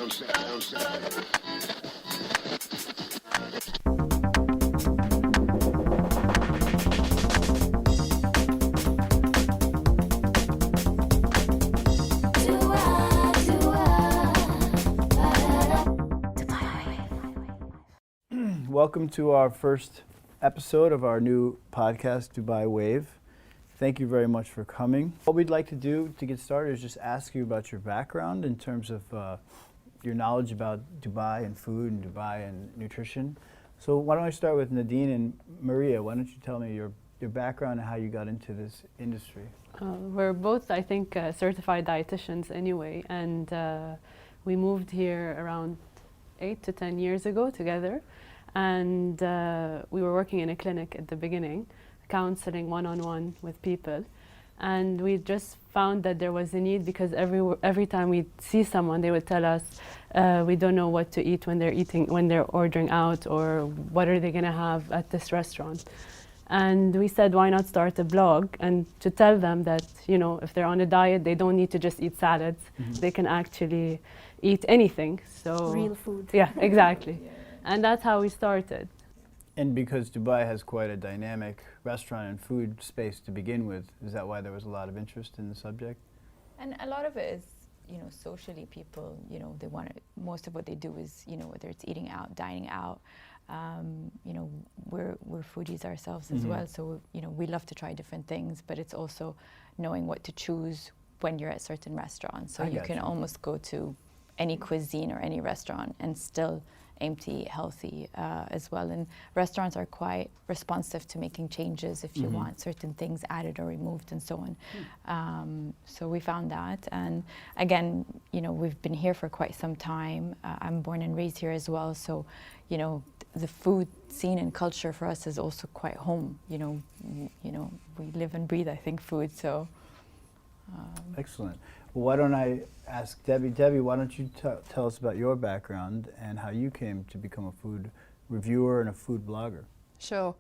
Welcome to our first episode of our new podcast, Dubai Wave. Thank you very much for coming. What we'd like to do to get started is just ask you about your background in terms of your knowledge about Dubai and food and Dubai and nutrition. So why don't I start with Nadine and Maria? Why don't you tell me your background and how you got into this industry? We're both, I think, certified dietitians anyway, and we moved here around 8 to 10 years ago together. And we were working in a clinic at the beginning, counseling one-on-one with people. And we just found that there was a need because every time we see someone, they would tell us, we don't know what to eat when they're ordering out, or what are they gonna have at this restaurant. And we said, why not start a blog and to tell them that, you know, if they're on a diet, they don't need to just eat salads. Mm-hmm. They can actually eat anything. So real food. Yeah, exactly. Yeah. And that's how we started. And because Dubai has quite a dynamic restaurant and food space to begin with, is that why there was a lot of interest in the subject? And a lot of it is, you know, socially people, you know, they want to, most of what they do is, you know, whether it's eating out, dining out, you know, we're foodies ourselves as well. So, you know, we love to try different things, but it's also knowing what to choose when you're at certain restaurants. So you can almost go to any cuisine or any restaurant and still aim to eat healthy as well. And restaurants are quite responsive to making changes if you want certain things added or removed and so on. So we found that. And again, you know, we've been here for quite some time. I'm born and raised here as well. So, you know, the food scene and culture for us is also quite home. You know, we live and breathe, I think, food. So. Excellent. Well, why don't I ask Debbie? Debbie, why don't you tell us about your background and how you came to become a food reviewer and a food blogger? Sure.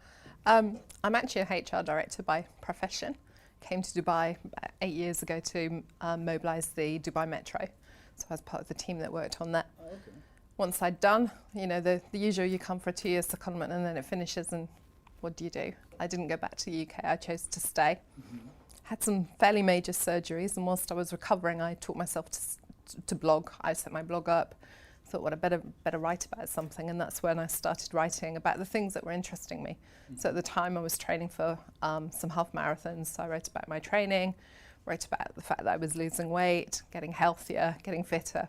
I'm actually an HR director by profession. Came to Dubai about 8 years ago to mobilise the Dubai Metro. So I was part of the team that worked on that. Oh, okay. Once I'd done, you know, the usual, you come for a 2-year secondment and then it finishes, and what do you do? I didn't go back to the UK, I chose to stay. Had some fairly major surgeries, and whilst I was recovering, I taught myself to blog. I set my blog up, thought, what I better write about something, and that's when I started writing about the things that were interesting me. So at the time I was training for some half marathons, so I wrote about my training, wrote about the fact that I was losing weight, getting healthier, getting fitter,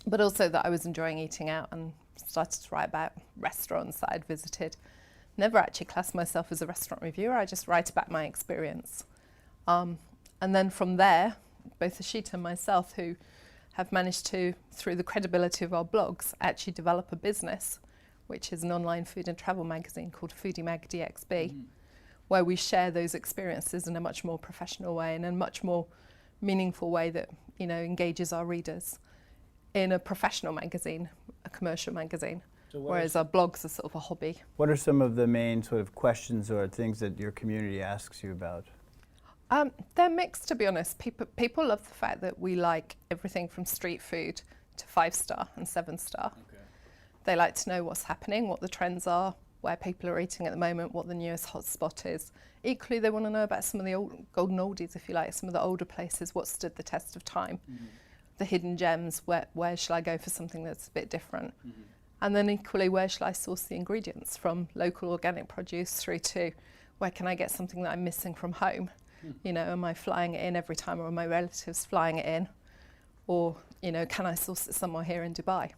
but also that I was enjoying eating out, and started to write about restaurants that I'd visited. Never actually classed myself as a restaurant reviewer, I just write about my experience. And then from there, both Ashita and myself, who have managed to, through the credibility of our blogs, actually develop a business, which is an online food and travel magazine called FoodeMag dxb, where we share those experiences in a much more professional way and in a much more meaningful way that, you know, engages our readers in a professional magazine, a commercial magazine. So whereas our blogs are sort of a hobby. What are some of the main sort of questions or things that your community asks you about? They're mixed, to be honest. People love the fact that we like everything from street food to 5-star and 7-star. Okay. They like to know what's happening, what the trends are, where people are eating at the moment, what the newest hotspot is. Equally, they want to know about some of the old golden oldies, if you like, some of the older places, what stood the test of time, the hidden gems, where shall I go for something that's a bit different. And then equally, where shall I source the ingredients, from local organic produce through to where can I get something that I'm missing from home? You know, am I flying it in every time, or are my relatives flying it in? Or, you know, can I source it somewhere here in Dubai?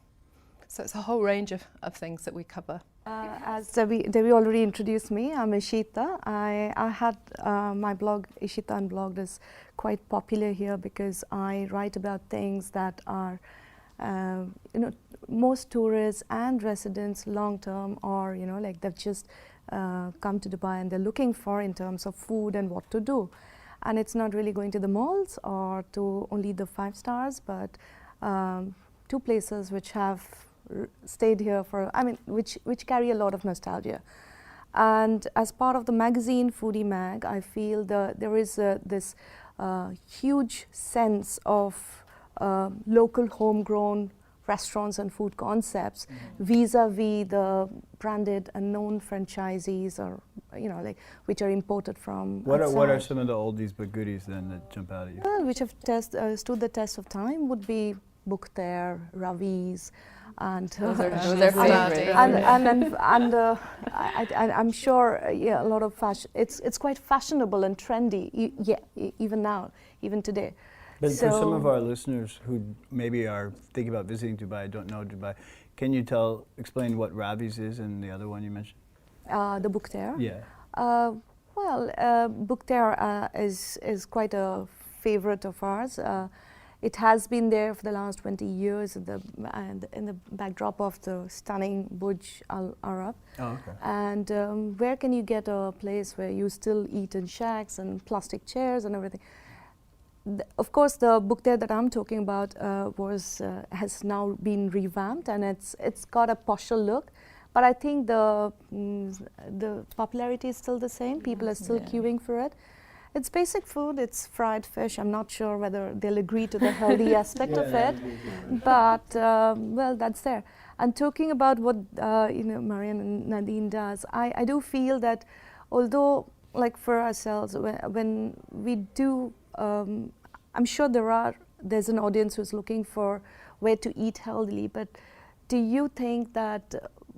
So it's a whole range of things that we cover. As Debbie already introduced me, I'm Ashita. I had my blog, Ashita Unblogged, is quite popular here because I write about things that are, you know, most tourists and residents long-term, or, you know, like they've just come to Dubai and they're looking for in terms of food and what to do. And it's not really going to the malls or to only the 5 stars, but 2 places which have stayed here for, I mean, which carry a lot of nostalgia. And as part of the magazine FoodeMag, I feel there is this huge sense of local homegrown restaurants and food concepts vis-a-vis the branded and known franchisees, or like which are imported from What outside. are some of the oldies but goodies then that jump out at you? Well, which have stood the test of time would be Bukter, Ravi's, and Those are favorite. I'm sure a lot of fashion. It's quite fashionable and trendy. Even now, even today. But for some of So- our listeners who maybe are thinking about visiting Dubai, don't know Dubai, can you explain what Ravi's is and the other one you mentioned? The Bukter. Yeah. Bukter is quite a favorite of ours. It has been there for the last 20 years in the backdrop of the stunning Burj Al Arab. Oh, okay. And where can you get a place where you still eat in shacks and plastic chairs and everything? Of course, the Bukter that I'm talking about has now been revamped, and it's got a posher look. But I think the popularity is still the same. People are still queuing for it. It's basic food. It's fried fish. I'm not sure whether they'll agree to the healthy aspect of it, but well, that's there. And talking about what Marian and Nadine does, I do feel that although, like for ourselves, when we do, I'm sure there's an audience who's looking for where to eat healthily. But do you think that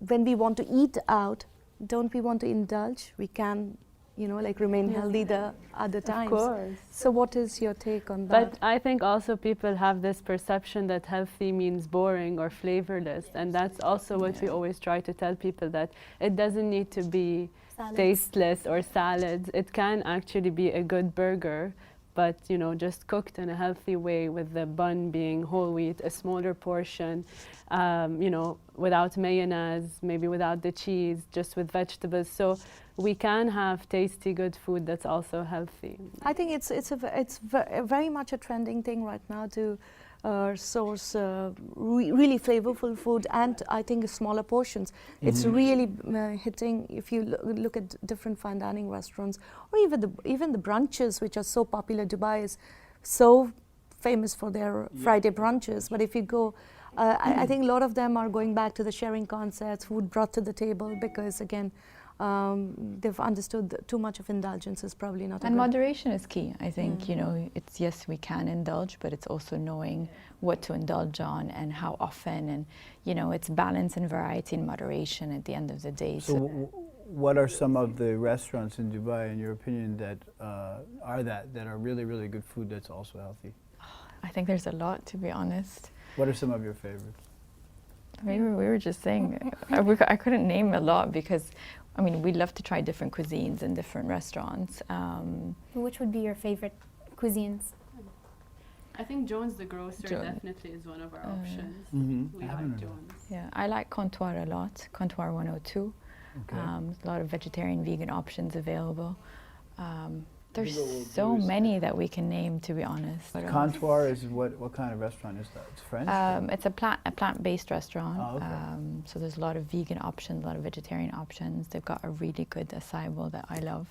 when we want to eat out, don't we want to indulge? We can, remain healthy the other times. Of course. So what is your take on that? But I think also people have this perception that healthy means boring or flavorless, and that's also what we always try to tell people, that it doesn't need to be tasteless or salads. It can actually be a good burger, but just cooked in a healthy way, with the bun being whole wheat, a smaller portion, without mayonnaise, maybe without the cheese, just with vegetables. So we can have tasty, good food that's also healthy. I think it's very much a trending thing right now to source really flavorful food, and I think smaller portions. It's really hitting. If you look at different fine dining restaurants, or even the brunches, which are so popular. Dubai is so famous for their Friday brunches, but if you go, I think a lot of them are going back to the sharing concepts, food brought to the table, because again, they've understood that too much of indulgence is probably not. And moderation is key. I think it's, yes, we can indulge, but it's also knowing what to indulge on and how often, and it's balance and variety and moderation at the end of the day. So what are some of the restaurants in Dubai, in your opinion, that are really, really good food that's also healthy? I think there's a lot, to be honest. What are some of your favorites? Maybe we were just saying, I couldn't name a lot, because we love to try different cuisines in different restaurants. Which would be your favorite cuisines? I think Jones the Grocer definitely is one of our options. We like Jones. Yeah, I like Comptoir a lot, Comptoir 102. Okay. A lot of vegetarian, vegan options available. There's so many that we can name, to be honest. Comptoir is what kind of restaurant is that? It's French? It's a plant-based restaurant. Oh, okay. So there's a lot of vegan options, a lot of vegetarian options. They've got a really good acai bowl that I love.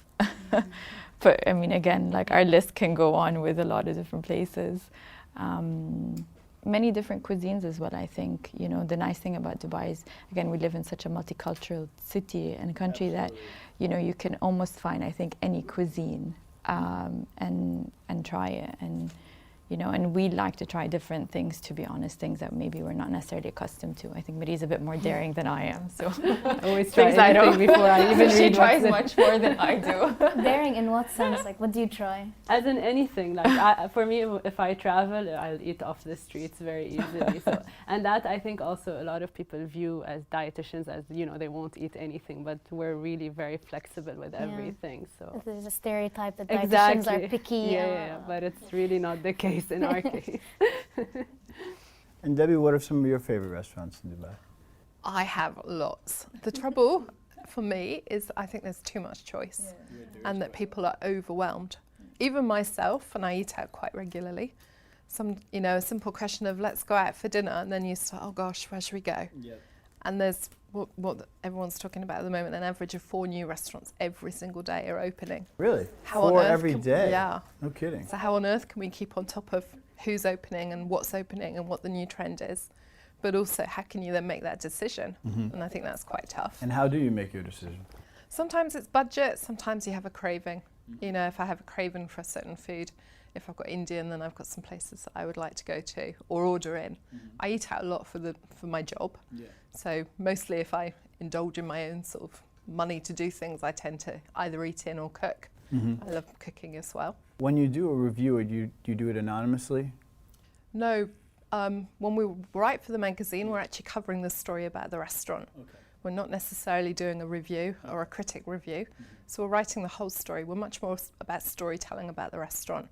But again, like, our list can go on with a lot of different places. Many different cuisines as well, I think. The nice thing about Dubai is, again, we live in such a multicultural city and country that, you can almost find, I think, any cuisine and try it. And we like to try different things, to be honest, things that maybe we're not necessarily accustomed to. I think Maria's a bit more daring than I am, so I always try anything before I even she read tries what's much more than I do. Daring in what sense? Like, what do you try? As in anything, like for me, if I travel, I'll eat off the streets very easily. So, and that, I think, also a lot of people view as dietitians as they won't eat anything, but we're really very flexible with everything. So there's a stereotype that exactly. dietitians are picky. Yeah, but it's really not the case in our case. And Debbie, what are some of your favorite restaurants in Dubai? I have lots. The trouble for me is I think there's too much choice, and that people are overwhelmed. Even myself, and I eat out quite regularly. A simple question of let's go out for dinner, and then you start, oh gosh, where should we go? Yep. And there's what everyone's talking about at the moment, an average of 4 new restaurants every single day are opening. Really? How on 4 earth every day? Yeah. No kidding. So how on earth can we keep on top of who's opening and what's opening and what the new trend is? but also how can you then make that decision? And I think that's quite tough. And how do you make your decision? Sometimes it's budget, sometimes you have a craving. You know, if I have a craving for a certain food, if I've got Indian, then I've got some places that I would like to go to or order in. I eat out a lot for my job. So mostly if I indulge in my own sort of money to do things, I tend to either eat in or cook. I love cooking as well. When you do a review, do you do it anonymously? No, when we write for the magazine, we're actually covering the story about the restaurant. We're not necessarily doing a review or a critic review. So we're writing the whole story. We're much more about storytelling about the restaurant.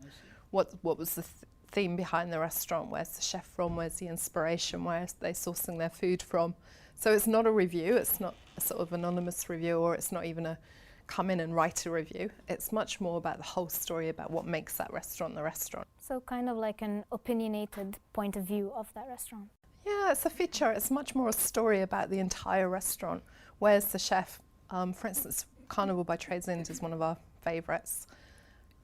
What was the theme behind the restaurant? Where's the chef from? Where's the inspiration? Where are they sourcing their food from? So it's not a review. It's not a sort of anonymous review, or it's not even a come in and write a review. It's much more about the whole story about what makes that restaurant the restaurant. So kind of like an opinionated point of view of that restaurant. Yeah, it's a feature. It's much more a story about the entire restaurant. Where's the chef? For instance, Carnival by Trades Inn is one of our favourites.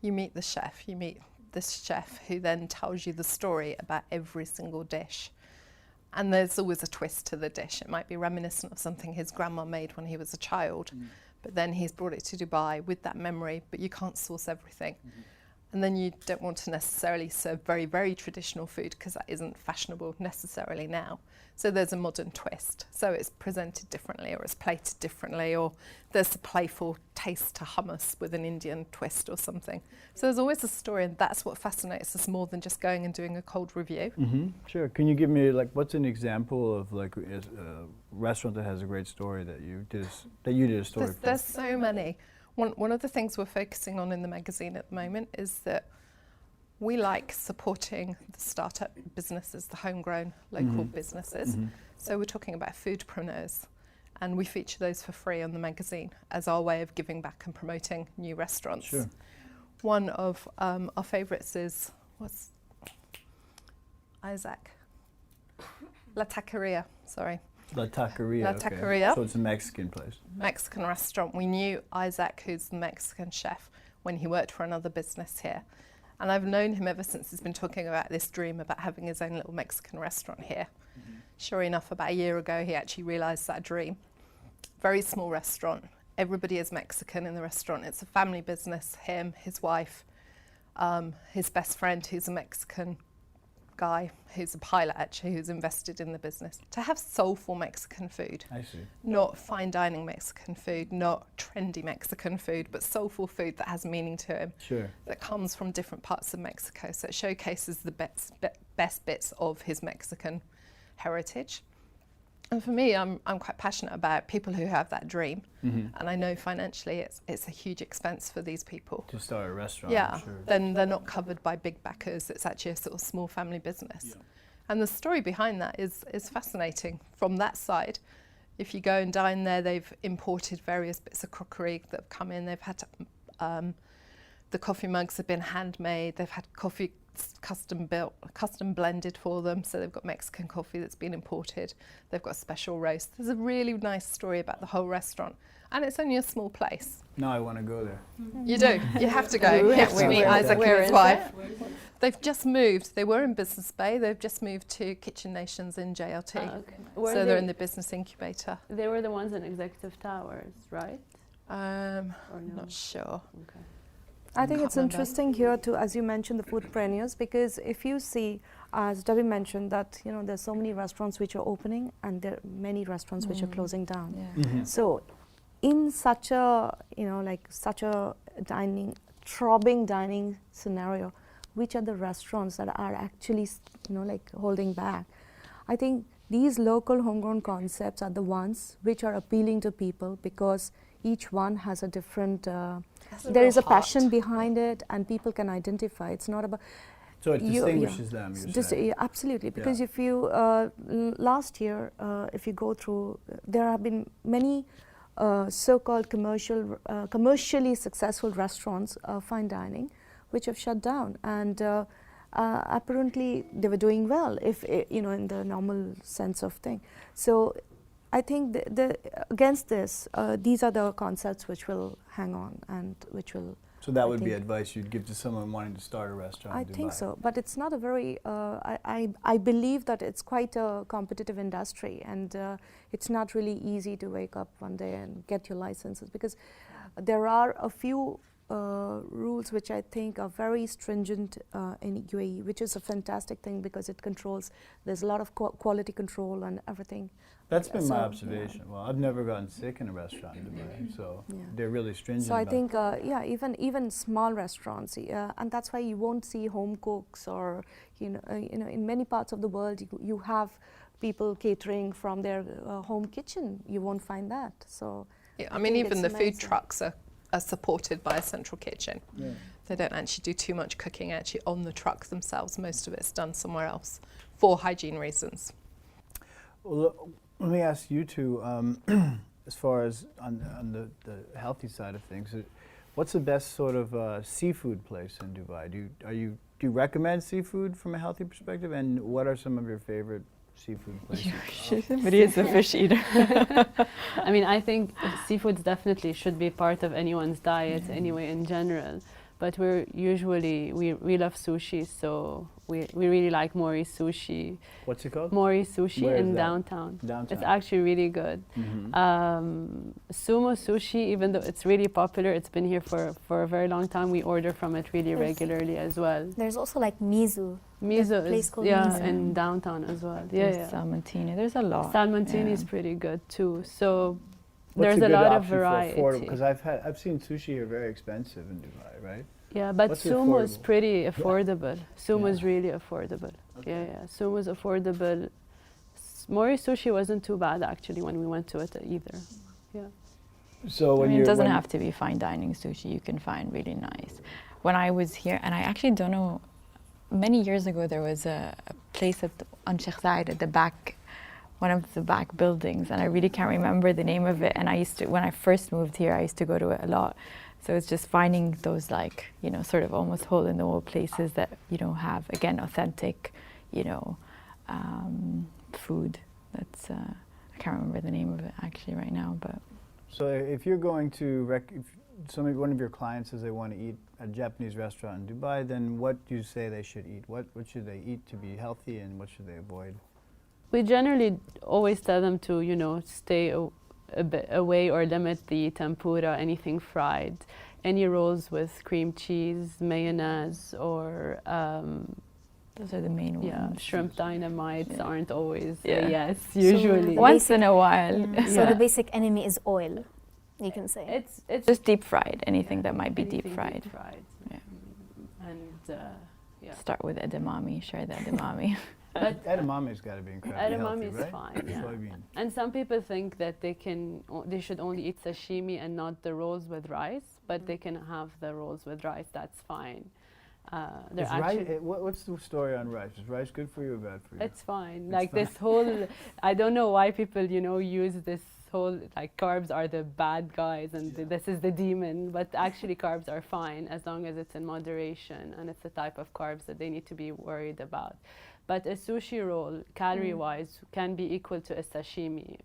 You meet the chef, you meet this chef who then tells you the story about every single dish. And there's always a twist to the dish. It might be reminiscent of something his grandma made when he was a child, but then he's brought it to Dubai with that memory, but you can't source everything. And then you don't want to necessarily serve very, very traditional food because that isn't fashionable necessarily now. So there's a modern twist. So it's presented differently, or it's plated differently, or there's a playful taste to hummus with an Indian twist or something. So there's always a story, and that's what fascinates us more than just going and doing a cold review. Sure. Can you give me, like, what's an example of like a restaurant that has a great story that you did a story for? There's so many. One of the things we're focusing on in the magazine at the moment is that we like supporting the startup businesses, the homegrown local businesses. So we're talking about foodpreneurs, and we feature those for free on the magazine as our way of giving back and promoting new restaurants. Sure. One of our favourites is, Isaac? La Taqueria, sorry. La Taqueria. La okay. Taqueria. So it's a Mexican place. Mexican restaurant. We knew Isaac, who's the Mexican chef, when he worked for another business here. And I've known him ever since he's been talking about this dream about having his own little Mexican restaurant here. Sure enough, about a year ago, he actually realised that dream. Very small restaurant. Everybody is Mexican in the restaurant. It's a family business, him, his wife, his best friend, who's a Mexican guy, who's a pilot actually, who's invested in the business. To have soulful Mexican food. I see. Not fine dining Mexican food, not trendy Mexican food, but soulful food that has meaning to him. Sure. That comes from different parts of Mexico. So it showcases the best bits of his Mexican heritage. And for me, I'm quite passionate about people who have that dream. And I know financially it's a huge expense for these people. To start a restaurant. Yeah, Sure. then they're not covered by big backers. It's actually a sort of small family business. And the story behind that is fascinating from that side. If you go and dine there, they've imported various bits of crockery that have come in. They've had the coffee mugs have been handmade. They've had coffee custom built, custom blended for them. So they've got Mexican coffee that's been imported. They've got a special roast. There's a really nice story about the whole restaurant. And it's only a small place. Now I want to go there. You do. You have to go. You have to meet Isaac and his wife. They've just moved. They were in Business Bay. They've just moved to Kitchen Nations in JLT. Okay. So they're in the business incubator. They were the ones in Executive Towers, right? Or no? Not sure. Okay. I think Can't it's remember. interesting here to, as you mentioned, the foodpreneurs, because if you see, as Debbie mentioned, that there's so many restaurants which are opening and there are many restaurants which are closing down. So, in such a such a throbbing dining scenario, which are the restaurants that are actually holding back? I think these local homegrown concepts are the ones which are appealing to people because each one has a different. There is a passion behind it, and people can identify. It's not about. So it distinguishes them. You're saying. Absolutely, because if you last year, if you go through, there have been many so-called commercially successful restaurants, fine dining, which have shut down, and apparently they were doing well, if in the normal sense of thing. So I think against this, these are the concepts which will hang on and which will So that I would be think- advice you'd give to someone wanting to start a restaurant I in Dubai? think so, but it's not a very. I believe that it's quite a competitive industry, and it's not really easy to wake up one day and get your licenses, because there are a few rules which I think are very stringent in UAE, which is a fantastic thing because it controls. There's a lot of quality control and everything. That's been So, my yeah. observation. Well, I've never gotten sick in a restaurant in Dubai, so Yeah. they're really stringent So I about think, even small restaurants, and that's why you won't see home cooks, or in many parts of the world you have people catering from their home kitchen. You won't find that. So Yeah, I I mean, think even it's the food amazing. trucks are supported by a central kitchen. Yeah. They don't actually do too much cooking actually on the trucks themselves. Most of it's done somewhere else for hygiene reasons. Well, let me ask you two, as far as on the healthy side of things, what's the best sort of seafood place in Dubai? Do you recommend seafood from a healthy perspective, and what are some of your favorite seafood places? Somebody is a fish eater. I mean, I think seafoods definitely should be part of anyone's diet anyway in general. But we love sushi, so we really like Mori Sushi. What's it called? Mori Sushi Where is in that? downtown. Downtown. It's actually really good. Sumo Sushi, even though it's really popular, it's been here for a very long time. We order from it really Yes. regularly as well. There's also like Mizu. Miso a place is called yeah Miso. in downtown as well. Yeah, There's yeah. Salmontini. There's a lot. Salmontini is Yeah. pretty good too. So What's there's a a good lot of option for affordable? variety. Because I've seen sushi here very expensive in Dubai, right? Yeah, but What's sumo is affordable? pretty affordable. Sumo is Yeah. really affordable. Okay. Yeah. Sumo is affordable. Mori Sushi wasn't too bad actually when we went to it either. Yeah. So I when mean, you it doesn't have to be fine dining sushi. You can find really nice. When I was here, and I actually don't know, many years ago there was a place on Sheikh Zayed at the back, one of the back buildings, and I really can't remember the name of it. And I used to, when I first moved here, I used to go to it a lot. So it's just finding those sort of almost hole in the wall places that, have, again, authentic, food. That's, I can't remember the name of it actually right now, but. So if you're going to, one of your clients says they want to eat at a Japanese restaurant in Dubai, then what do you say they should eat? What should they eat to be healthy, and what should they avoid? We generally always tell them to, stay a bit away or limit the tempura, anything fried, any rolls with cream cheese, mayonnaise, or Those are the main ones. shrimp dynamites Yeah. aren't always Yeah. a yes, usually. the Once in a while. So Yeah. the basic enemy is oil, you can say. It's Just deep fried, anything that might be deep anything fried. Yeah. And yeah. Start with edamame, share the edamame. But Edamame's got to be incredibly edamame healthy, is right? fine, yeah. Soybean. And some people think that they should only eat sashimi and not the rolls with rice, but they can have the rolls with rice. That's fine. They're Is rice, actually what's the story on rice? Is rice good for you or bad for you? it's fine. It's Like fine. this whole, I don't know why people use this whole carbs are the bad guys and this is the demon. But actually, carbs are fine as long as it's in moderation and it's the type of carbs that they need to be worried about. But a sushi roll, calorie-wise, can be equal to a sashimi.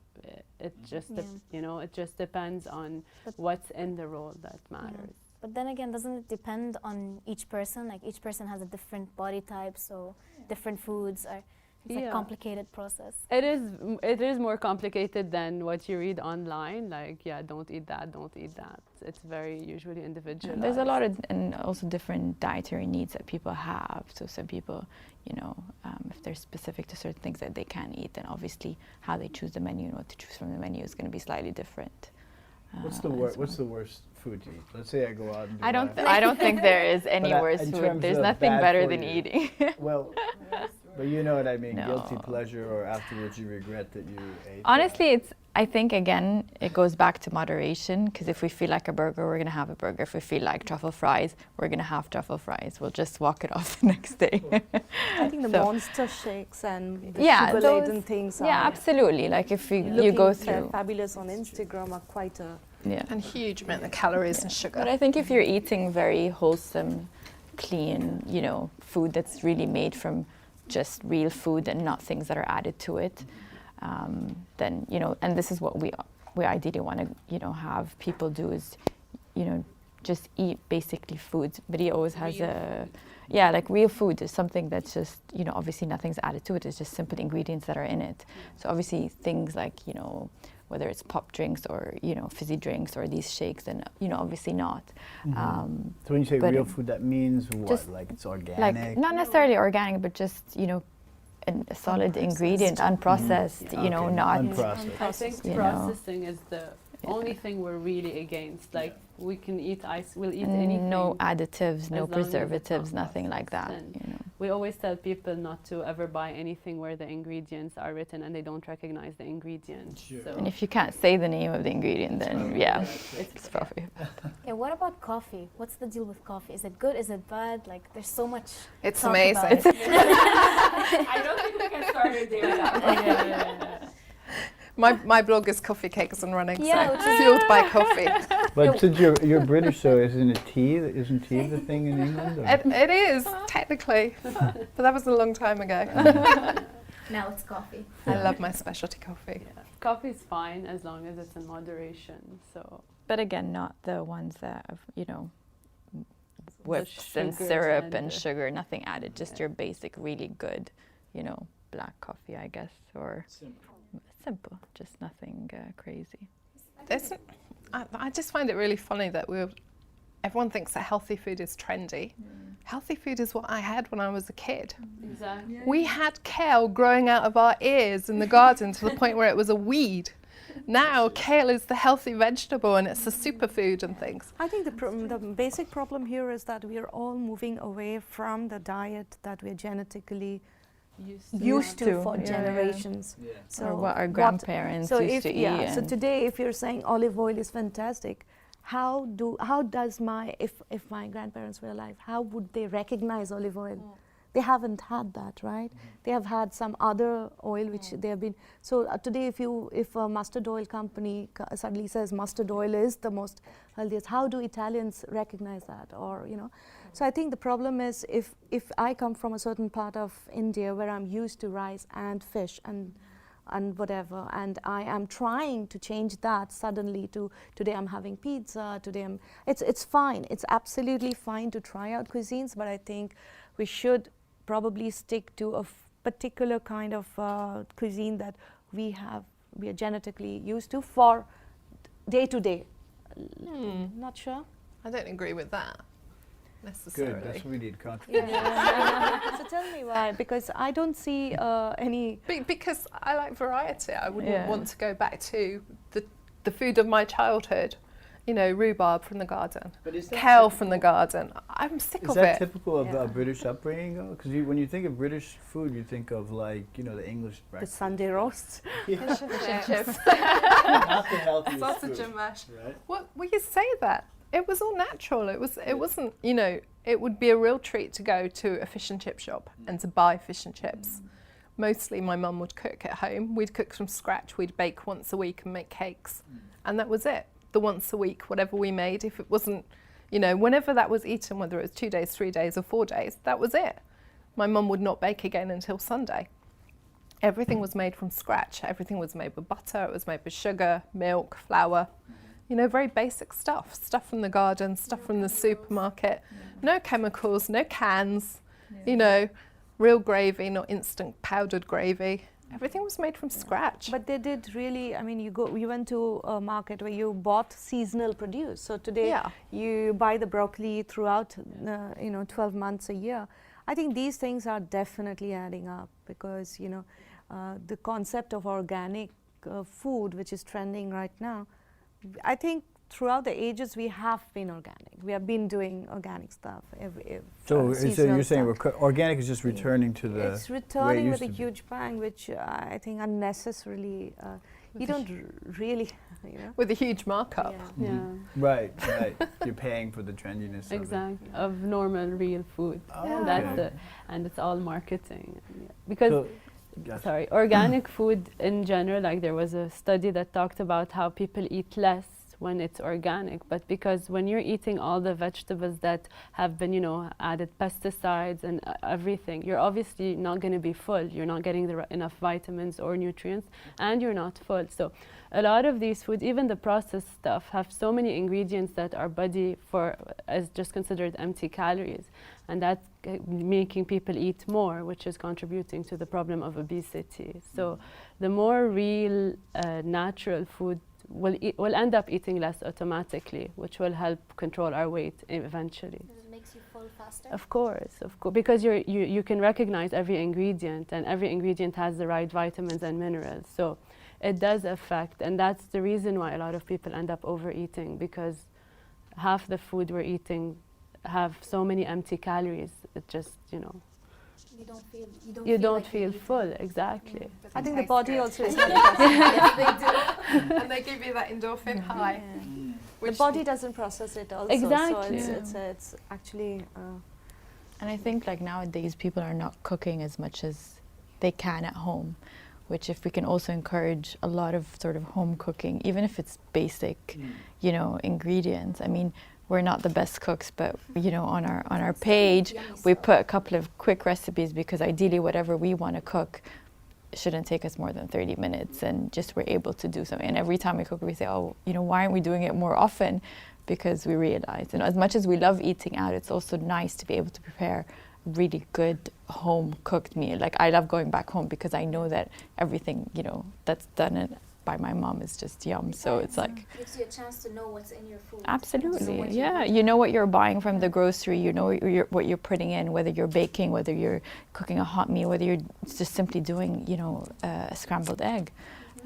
It just, it just depends on But- what's in the roll that matters. But then again, doesn't it depend on each person? Like each person has a different body type, so different foods are. It's a Yeah. complicated process. It is more complicated than what you read online. Like, don't eat that, don't eat that. It's very usually individualized. There's a lot of, and also different dietary needs that people have. So some people, if they're specific to certain things that they can eat, then obviously how they choose the menu and what to choose from the menu is going to be slightly different. What's as the worst food to eat? Let's say I go out and I don't think there is any But, worse in food. terms There's of nothing bad better for than you. eating. Well, but you know what I mean. No. Guilty pleasure, or afterwards you regret that you ate. Honestly, I think again, it goes back to moderation, because if we feel like a burger, we're going to have a burger. If we feel like truffle fries, we're going to have truffle fries. We'll just walk it off the next day. I think the So- monster shakes and the Yeah, sugar-laden those- things Yeah, are absolutely. Like if you looking go through. fabulous on Instagram are quite a. Yeah. And huge amount of calories and sugar. But I think if you're eating very wholesome, clean, food that's really made from just real food and not things that are added to it, then and this is what we ideally want to have people do is just eat basically food. But he always has yeah, like real food is something that's just, you know, obviously nothing's added to it. It's just simple ingredients that are in it. So obviously things like, you know, whether it's pop drinks or, you know, fizzy drinks or these shakes, then, you know, obviously not. So when you say real food, that means what? Like it's organic? Like not necessarily organic, but just, you know, a solid ingredient, unprocessed, you know, not. Unprocessed. I think processing is the only thing we're really against. Like we can eat we'll eat anything. No additives, no as long as it's preservatives, not nothing like that. processed. You know. We always tell people not to ever buy anything where the ingredients are written and they don't recognize the ingredients. Sure. So And if you can't say the name of the ingredient, then yeah, it's probably. Yeah, what about coffee? What's the deal with coffee? Is it good? Is it bad? Like, there's so much. It's talk amazing. about it. I don't think we can start it there. My blog is Coffee Cakes and Running, Yeah, so which is- fueled by coffee. But since you're British, so isn't it tea? Isn't tea the thing in England? Or? It is, technically, but that was a long time ago. Now it's coffee. I love my specialty coffee. Coffee is fine as long as it's in moderation. So But again, not the ones that have, you know, whips and sugars syrup and and sugar, nothing added, just your basic, really good, you know, black coffee, I guess, or simple, just nothing crazy. I just find it really funny that everyone thinks that healthy food is trendy. Healthy food is what I had when I was a kid. exactly. We had kale growing out of our ears in the garden to the point where it was a weed. Now kale is the healthy vegetable and it's a superfood and things. I think the basic problem here is that we are all moving away from the diet that we're genetically used to for generations. Yeah. So or what our grandparents used to eat. So today, if you're saying olive oil is fantastic, how does if my grandparents were alive, how would they recognize olive oil? They haven't had that, right? They have had some other oil which they have been. So today, if a mustard oil company suddenly says mustard oil is the most healthiest, how do Italians recognize that? Or so I think the problem is if I come from a certain part of India where I'm used to rice and fish and whatever, and I am trying to change that suddenly to today I'm having pizza, it's fine. It's absolutely fine to try out cuisines, but I think we should probably stick to a particular kind of cuisine that we are genetically used to for day to day. Not sure. I don't agree with that necessarily. Good, that's what we need, contribution. So tell me why, because I don't see any. Because I like variety. I wouldn't want to go back to the food of my childhood. You know, rhubarb from the garden, kale from the garden. I'm sick of it. Is that typical of British upbringing, though? Because when you think of British food, you think of like, the English The breakfast. Sunday roasts. Fish and chips. Not the healthiest Sausage food, and mash. right? Well, you say that. It was all natural. It wasn't, it would be a real treat to go to a fish and chip shop and to buy fish and chips. Mostly my mum would cook at home. We'd cook from scratch. We'd bake once a week and make cakes. And that was it. The once a week, whatever we made, if it wasn't, whenever that was eaten, whether it was 2 days, 3 days or 4 days, that was it. My mum would not bake again until Sunday. Everything was made from scratch. Everything was made with butter. It was made with sugar, milk, flour. Very basic stuff from the garden, stuff from the supermarket. No chemicals, no cans, real gravy, not instant powdered gravy. Everything was made from scratch. But they did really, you went to a market where you bought seasonal produce. So today you buy the broccoli throughout, 12 months a year. I think these things are definitely adding up because, the concept of organic food, which is trending right now, I think throughout the ages we have been organic. We have been doing organic stuff. So you're saying stuff. Organic is just returning to the It's returning with a used to be. huge bang, which I think unnecessarily, you don't really, With a huge markup. Yeah. Right. You're paying for the trendiness Exactly, of normal real food. Oh, That's okay. and it's all marketing. Because of it. sorry, organic food in general, like there was a study that talked about how people eat less when it's organic, but because when you're eating all the vegetables that have been, you know, added pesticides and everything, you're obviously not going to be full. You're not getting enough vitamins or nutrients, and you're not full. So a lot of these foods, even the processed stuff, have so many ingredients that our body is just considered empty calories, and that's making people eat more, which is contributing to the problem of obesity. So the more real, natural food, we'll end up eating less automatically, which will help control our weight eventually. It makes you full faster? Of course, because you can recognize every ingredient, and every ingredient has the right vitamins and minerals. So it does affect, and that's the reason why a lot of people end up overeating, because half the food we're eating have so many empty calories. It just, you know, you don't feel full. Exactly. I think the body also is yes, they do. And they give you that endorphin high. the body doesn't process it also. Exactly. So it's actually. And I think like nowadays people are not cooking as much as they can at home, which if we can also encourage a lot of sort of home cooking, even if it's basic, you know, ingredients. I mean, we're not the best cooks, but you know, on our page we put a couple of quick recipes, because ideally whatever we want to cook shouldn't take us more than 30 minutes, and just we're able to do something. And every time we cook, we say, oh, you know, why aren't we doing it more often? Because we realize, you know, as much as we love eating out, it's also nice to be able to prepare really good home cooked meal. Like I love going back home because I know that everything, you know, that's done by my mom is just yum. So it's like gives you a chance to know what's in your food. Absolutely, yeah. You know what you're buying from the grocery. You know what you're putting in, whether you're baking, whether you're cooking a hot meal, whether you're just simply doing, you know, a scrambled egg.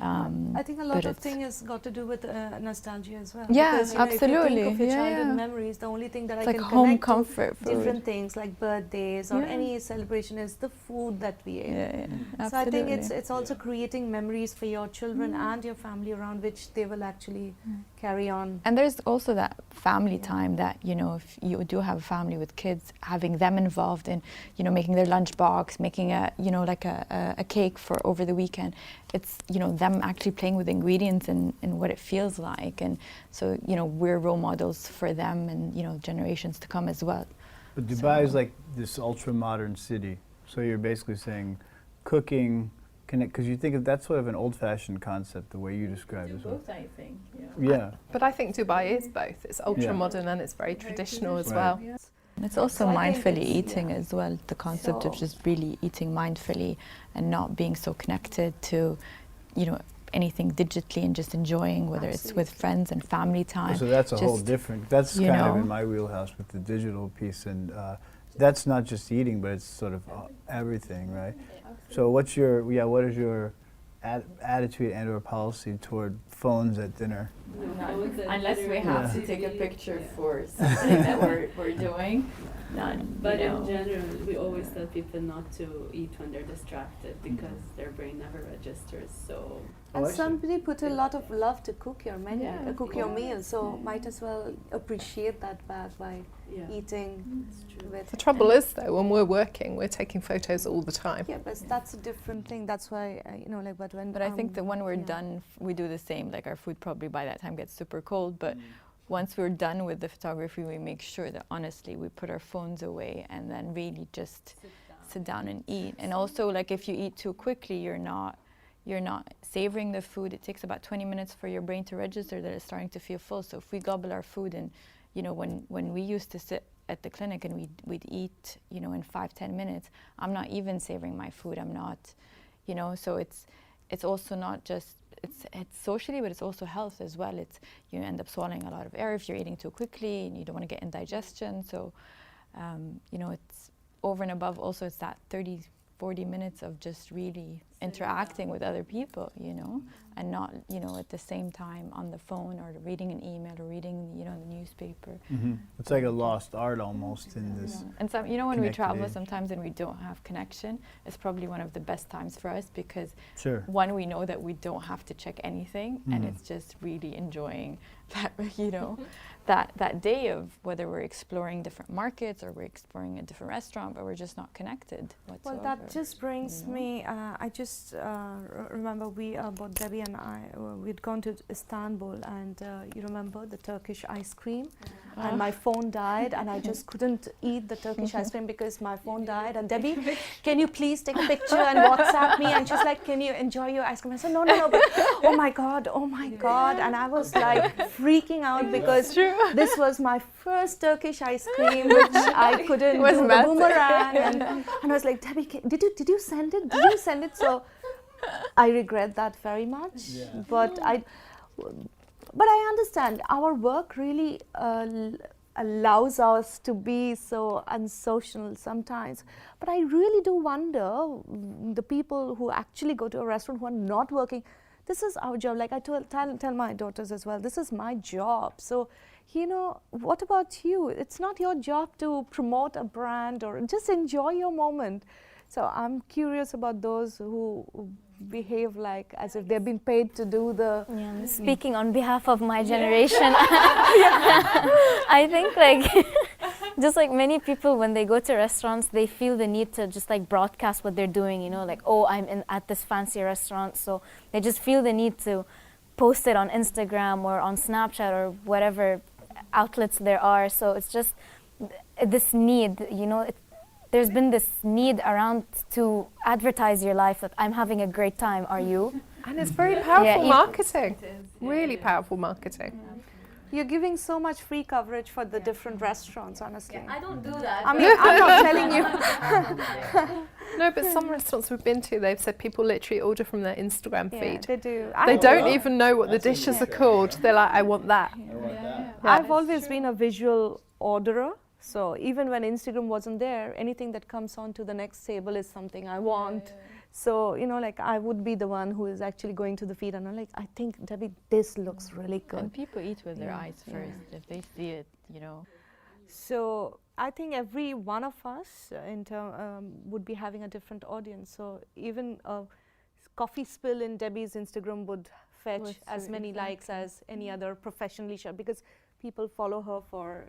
I think a lot of things has got to do with nostalgia as well. Yeah, because, you know, absolutely. If you think of your Yeah, childhood yeah. memories, the only thing that It's I like can home connect comfort to food. different things like birthdays or Yeah. any celebration is the food that we ate. Yeah, So absolutely. I think it's also creating memories for your children and your family around, which they will actually carry on. And there's also that family time that, you know, if you do have a family with kids, having them involved in, you know, making their lunchbox, making a, you know, like a cake for over the weekend. It's, you know, them actually playing with ingredients and what it feels like. And so, you know, we're role models for them and, you know, generations to come as well. But Dubai is like this ultra-modern city. So you're basically saying cooking, because you think of that's sort of an old-fashioned concept, the way you describe it as well. I think. Yeah. But I think Dubai is both. It's ultra modern and it's very traditional as well. And it's also So I think mindfully it's- eating as well, the concept of just really eating mindfully and not being so connected to, you know, anything digitally, and just enjoying, whether it's with friends and family time. So that's a whole just, different, that's you kind of know. in my wheelhouse with the digital piece, and that's not just eating, but it's sort of everything, right? So what is your attitude and or policy toward phones at dinner? Unless we have to take a picture for something that we're doing, none. But you in know. general, we always tell people not to eat when they're distracted, because their brain never registers. So And I see. somebody put a lot of love to cook your menu, Yeah, cook your meal. So might as well appreciate that back by eating with. The trouble is though, when we're working, we're taking photos all the time. Yeah, but that's a different thing. That's why you know, like, but when. But I think that when we're yeah. done, we do the same. Like our food probably by that time gets super cold, but once we're done with the photography, we make sure that honestly we put our phones away and then really just sit down and eat. And also, like, if you eat too quickly, you're not savoring the food. It takes about 20 minutes for your brain to register that it's starting to feel full. So if we gobble our food, and you know, when we used to sit at the clinic and we'd eat, you know, in 5-10 minutes, I'm not even savoring my food. I'm not, you know. So it's also not just it's socially, but it's also health as well. It's, you end up swallowing a lot of air if you're eating too quickly, and you don't want to get indigestion. So you know, it's over and above also it's that 30-40 minutes of just really interacting with other people, you know, and not, you know, at the same time on the phone or reading an email or reading, you know, the newspaper. It's like a lost art almost in this. And some, you know, when we connected travel age. sometimes and we don't have connection, it's probably one of the best times for us, because Sure. one, we know that we don't have to check anything, and it's just really enjoying that you know, that day of whether we're exploring different markets or we're exploring a different restaurant, but we're just not connected whatsoever. Well, that just brings me, I just remember both Debbie and I, we'd gone to Istanbul, and you remember the Turkish ice cream, and my phone died, and I just couldn't eat the Turkish ice cream because my phone died. And Debbie, can you please take a picture and WhatsApp me? And she's like, can you enjoy your ice cream? I said, no, but oh my God. And I was like freaking out because this was my first Turkish ice cream, which I couldn't do the boomerang. And I was like, Debbie, did you send it? Did you send it? So I regret that very much. Yeah. But I understand our work really allows us to be so unsocial sometimes. But I really do wonder the people who actually go to a restaurant who are not working. This is our job. Like I tell my daughters as well, this is my job. So, you know, what about you? It's not your job to promote a brand or just enjoy your moment. So I'm curious about those who behave like as if they've been paid to do the... Yeah, speaking on behalf of my generation, I think like, just like many people when they go to restaurants, they feel the need to just like broadcast what they're doing, you know, like, oh, I'm at this fancy restaurant. So they just feel the need to post it on Instagram or on Snapchat or whatever outlets there are. So it's just this need, you know, there's been this need around to advertise your life that I'm having a great time, are you? And it's very powerful marketing, really powerful marketing. You're giving so much free coverage for the different restaurants, honestly. Yeah, I don't do that. I mean, I'm not telling you. No, but some restaurants we've been to, they've said people literally order from their Instagram feed. They do. They don't even know what the dishes are called. They're like, I want that. I've always been a visual orderer. So even when Instagram wasn't there, anything that comes on to the next table is something I want. So, you know, like I would be the one who is actually going to the feed and I'm like, I think, Debbie, this looks really good. And people eat with their eyes first. If they see it, you know. So I think every one of us would be having a different audience. So even a coffee spill in Debbie's Instagram would fetch as many likes as any other professionally shot, because people follow her for...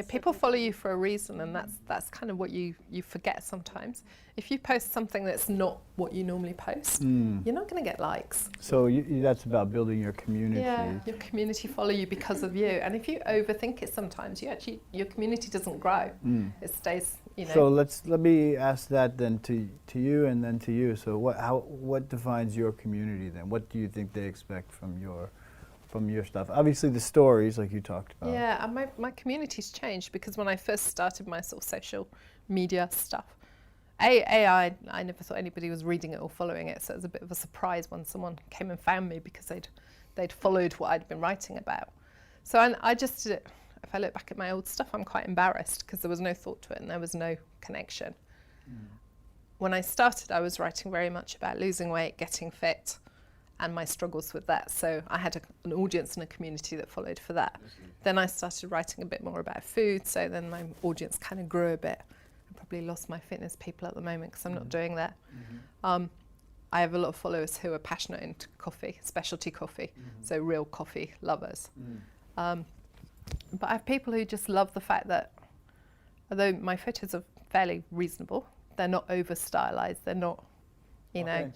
people follow you for a reason, and that's kind of what you forget sometimes. If you post something that's not what you normally post, you're not going to get likes. So that's about building your community. Yeah, your community follow you because of you. And if you overthink it sometimes, your community doesn't grow. It stays, you know. So let me ask that then to you and then to you. So what defines your community then? What do you think they expect from your stuff? Obviously the stories, like you talked about. Yeah, and my community's changed, because when I first started my sort of social media stuff, I never thought anybody was reading it or following it, so it was a bit of a surprise when someone came and found me because they'd followed what I'd been writing about. So I just did it. If I look back at my old stuff, I'm quite embarrassed because there was no thought to it and there was no connection. When I started, I was writing very much about losing weight, getting fit, and my struggles with that. So I had an audience and a community that followed for that. Then I started writing a bit more about food, so then my audience kind of grew a bit. I probably lost my fitness people at the moment because I'm not doing that. I have a lot of followers who are passionate into coffee, specialty coffee, so real coffee lovers. But I have people who just love the fact that, although my photos are fairly reasonable, they're not over-stylized, they're not, you know,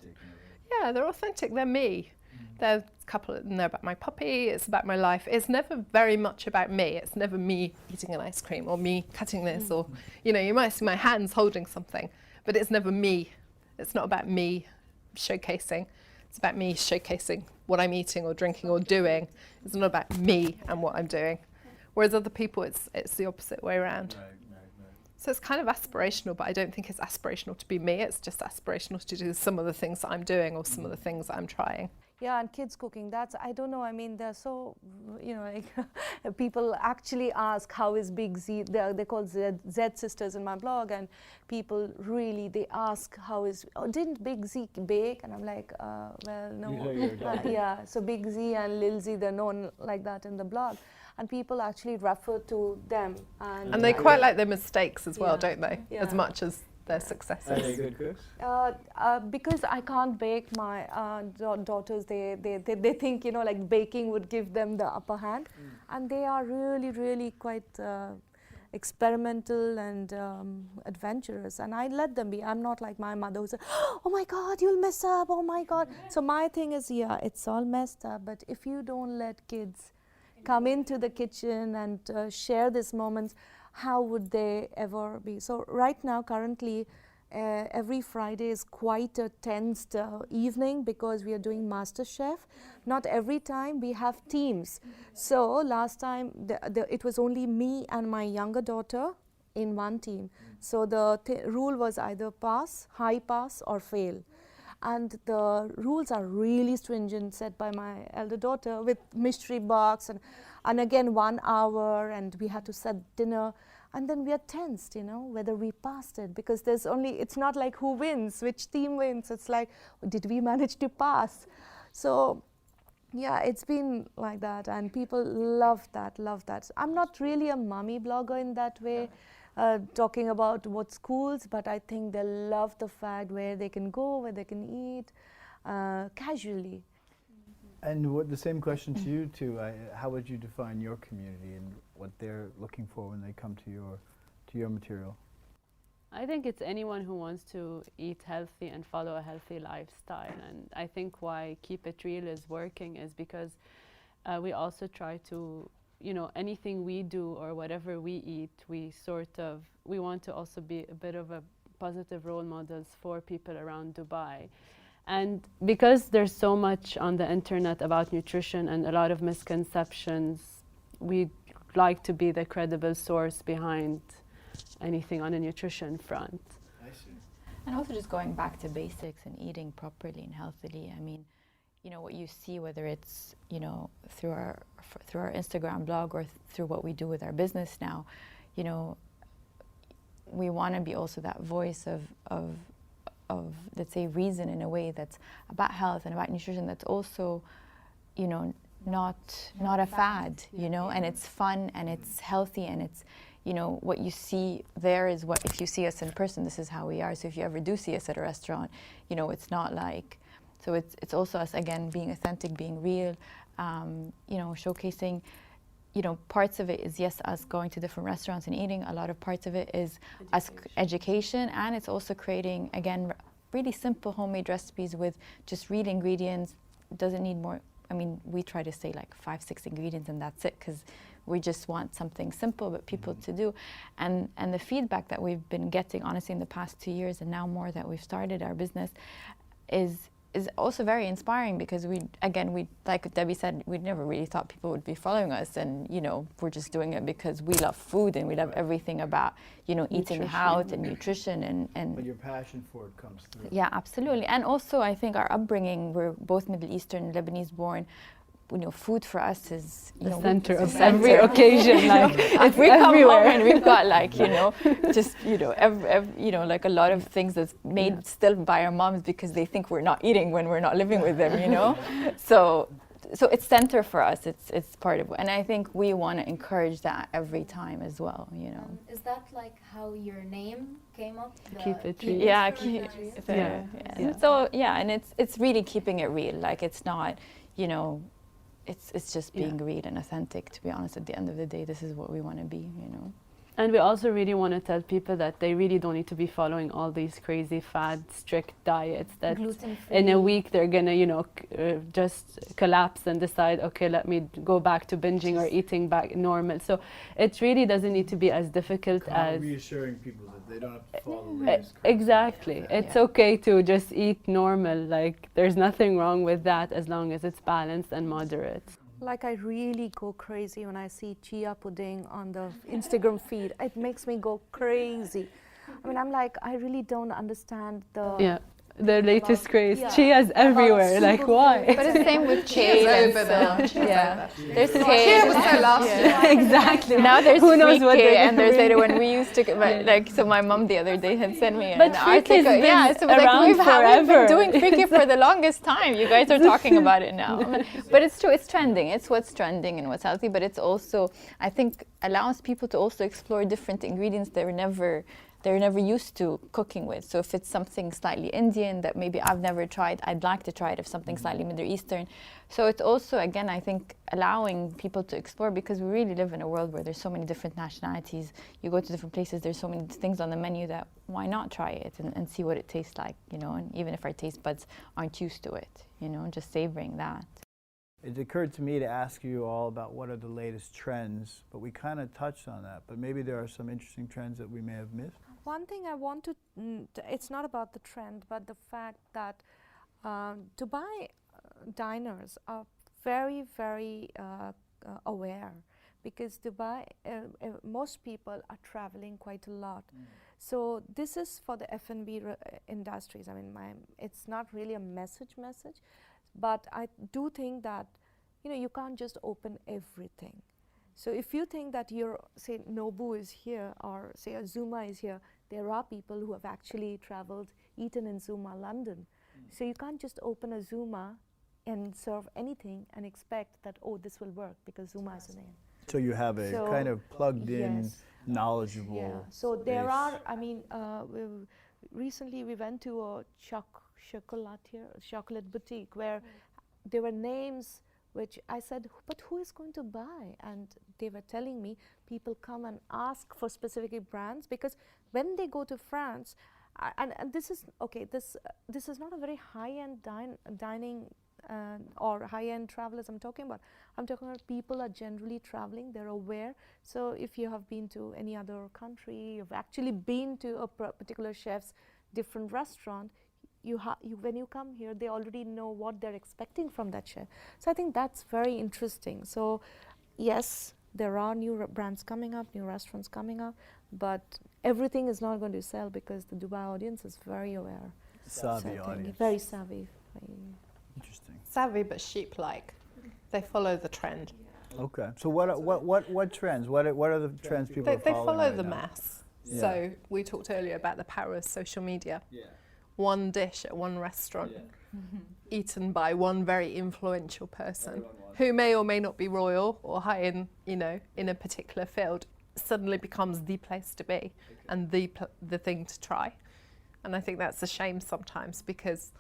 yeah, they're authentic, they're me. They're a couple, and they're about my puppy, it's about my life. It's never very much about me. It's never me eating an ice cream or me cutting this or, you know, you might see my hands holding something, but it's never me. It's not about me showcasing. It's about me showcasing what I'm eating or drinking or doing. It's not about me and what I'm doing. Whereas other people, it's the opposite way around. So it's kind of aspirational, but I don't think it's aspirational to be me. It's just aspirational to do some of the things that I'm doing or some of the things that I'm trying. Yeah, and kids cooking, I don't know, I mean, they're so, you know, like, people actually ask, how is Big Z, they're called Z Sisters in my blog, and people really, they ask, didn't Big Z bake? And I'm like, well, no. Yeah, so Big Z and Lil Z, they're known like that in the blog. And people actually refer to them. And they quite like their mistakes as well, don't they? Yeah. As much as their successes. Are they good cooks? Because I can't bake, my daughters, they think, you know, like baking would give them the upper hand. And they are really, really quite experimental and adventurous. And I let them be. I'm not like my mother who said, oh my God, you'll mess up, oh my God. So my thing is, yeah, it's all messed up. But if you don't let kids come into the kitchen and share these moments, how would they ever be? So right now, currently, every Friday is quite a tense evening because we are doing MasterChef. Not every time, we have teams. So last time, it was only me and my younger daughter in one team. So the rule was either pass, high pass, or fail. And the rules are really stringent, set by my elder daughter, with mystery box and again 1 hour, and we had to set dinner. And then we are tensed, you know, whether we passed it, because there's only, it's not like who wins, which team wins. It's like, did we manage to pass? So yeah, it's been like that, and people love that, love that. I'm not really a mommy blogger in that way, talking about what schools, but I think they love the fact where they can go, where they can eat casually. And the same question to you too. How would you define your community and what they're looking for when they come to your material? I think it's anyone who wants to eat healthy and follow a healthy lifestyle. And I think why KeepEATreal is working is because we also try to, you know, anything we do or whatever we eat, we want to also be a bit of a positive role models for people around Dubai. And because there's so much on the internet about nutrition and a lot of misconceptions, we like to be the credible source behind anything on a nutrition front. I see. And also just going back to basics and eating properly and healthily. I mean, you know, what you see, whether it's, you know, through our Instagram blog or through what we do with our business now, you know, we want to be also that voice of let's say reason in a way that's about health and about nutrition, that's also, you know, not a fad, you know, and it's fun and it's healthy, and it's, you know, what you see there is what, if you see us in person, this is how we are. So if you ever do see us at a restaurant, you know, it's not like, so it's also us, again, being authentic, being real, you know, showcasing, you know, parts of it is, yes, us going to different restaurants and eating. A lot of parts of it is us education, and it's also creating, again, really simple homemade recipes with just real ingredients. Doesn't need more. I mean, we try to say like 5-6 ingredients and that's it, because we just want something simple but people to do. And the feedback that we've been getting, honestly, in the past 2 years, and now more that we've started our business, is also very inspiring, because we, like Debbie said, we never really thought people would be following us, and, you know, we're just doing it because we love food and we love everything about, you know, eating out and nutrition and. But your passion for it comes through. Yeah, absolutely. And also, I think our upbringing, we're both Middle Eastern, Lebanese born. You know, food for us is, you know, center of every occasion. Like, if we come home and we've got, like, you know, just, you know, you know, like a lot of things that's made still by our moms because they think we're not eating when we're not living with them, you know. So it's center for us. It's part of it, and I think we want to encourage that every time as well, you know. Is that like how your name came up? KeepEATreal. Yeah, So yeah, and it's really keeping it real. Like, it's not, you know. It's just being real and authentic, to be honest. At the end of the day, this is what we want to be, you know. And we also really want to tell people that they really don't need to be following all these crazy fad, strict diets that in a week they're going to, you know, just collapse and decide, okay, let me go back to binging or eating back normal. So it really doesn't need to be as difficult as... reassuring people that they don't have to follow these exactly. It's okay to just eat normal. Like, there's nothing wrong with that as long as it's balanced and moderate. Like, I really go crazy when I see chia pudding on the Instagram feed. It makes me go crazy. I mean, I'm like, I really don't understand the latest craze. Chia's everywhere. Like, why? But it's the same with kale. There's kale. Chia was so last year. Exactly. Now there's who knows what and there's later when we used to, like, so my mom the other day had sent me an article. So like, we've been doing friki for the longest time. You guys are talking about it now. But it's true, it's trending. It's what's trending and what's healthy, but it's also, I think, allows people to also explore different ingredients they they're never used to cooking with. So if it's something slightly Indian that maybe I've never tried, I'd like to try it. If something slightly Middle Eastern. So it's also, again, I think allowing people to explore, because we really live in a world where there's so many different nationalities. You go to different places, there's so many things on the menu that why not try it and see what it tastes like, you know, and even if our taste buds aren't used to it, you know, just savoring that. It occurred to me to ask you all about what are the latest trends, but we kind of touched on that. But maybe there are some interesting trends that we may have missed. One thing I want to, it's not about the trend, but the fact that Dubai diners are very, very aware, because Dubai, most people are traveling quite a lot. So this is for the F&B industries. I mean, it's not really a message, but I do think that, you know, you can't just open everything. So if you think that your, say, Nobu is here, or say a Zuma is here, there are people who have actually traveled, eaten in Zuma, London. So you can't just open a Zuma and serve anything and expect that, oh, this will work because Zuma is a name. So you have a kind of plugged in, yes, knowledgeable. Yeah. So there base. are, I mean, recently we went to a chocolate boutique where there were names which I said, but who is going to buy? And they were telling me people come and ask for specific brands, because when they go to France, and this is, okay, this is not a very high-end dining or high-end travelers I'm talking about. I'm talking about people are generally traveling, they're aware. So if you have been to any other country, you've actually been to a particular chef's different restaurant, when you come here, they already know what they're expecting from that chef. So I think that's very interesting. So yes, there are new brands coming up, new restaurants coming up, but everything is not going to sell because the Dubai audience is very aware. Savvy audience. Very savvy. Interesting. Savvy but sheep-like. They follow the trend. Okay. So what trends? What are the trends people are They following follow right the now? mass. Yeah. So we talked earlier about the power of social media. Yeah. One dish at one restaurant, eaten by one very influential person who may or may not be royal or high in, you know, in a particular field, suddenly becomes the place to be and the thing to try. And I think that's a shame sometimes, because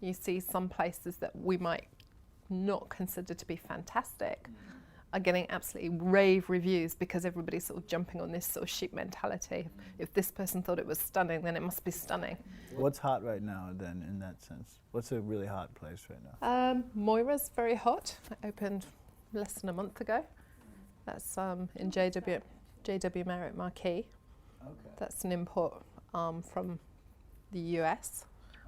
you see some places that we might not consider to be fantastic are getting absolutely rave reviews because everybody's sort of jumping on this sort of sheep mentality. If this person thought it was stunning, then it must be stunning. What's hot right now then, in that sense? What's a really hot place right now? Moira's very hot. It opened less than a month ago. That's in JW Marriott Marquis. Okay. That's an import from the US.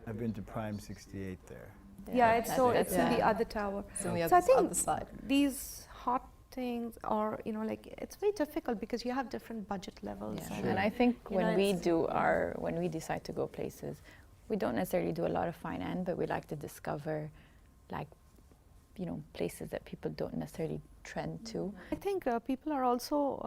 I've been to Prime 68 there. Yeah, it's in the other tower. It's on the So I think other side. these hot things are, you know, like, it's very difficult because you have different budget levels. Yeah. Sure. And I think You when know, when we decide to go places, we don't necessarily do a lot of fine end, but we like to discover, like, you know, places that people don't necessarily trend to. I think people are also,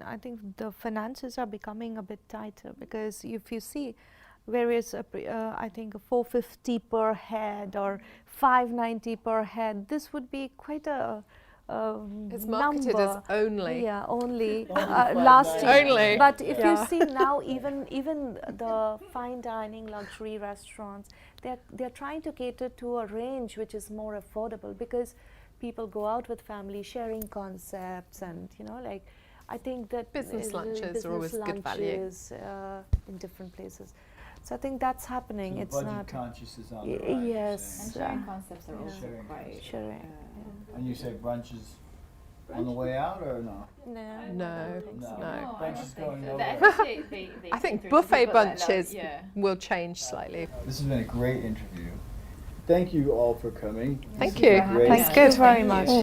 I think the finances are becoming a bit tighter, because if you see, whereas I think $450 per head or $590 per head, this would be quite a It's marketed number. as only. Yeah, only $590. last year. Only. But if Yeah. you see now, even the fine dining luxury restaurants, they're trying to cater to a range which is more affordable, because people go out with family, sharing concepts, and, you know, like, I think that Business lunches are always good value. lunches, in different places. So I think that's happening. So it's budget not. conscious is on the rise. Yes. And sharing concepts are also Sharing quite. Sharing, And you say brunches on the way out or no? No. No, No. no. Brunch is going I nowhere. think they I think cater to buffet people that love- bunches yeah. will change slightly. This has been a great interview. Thank you all for coming. Thank This you. is great. Thanks, Thank good. you very much.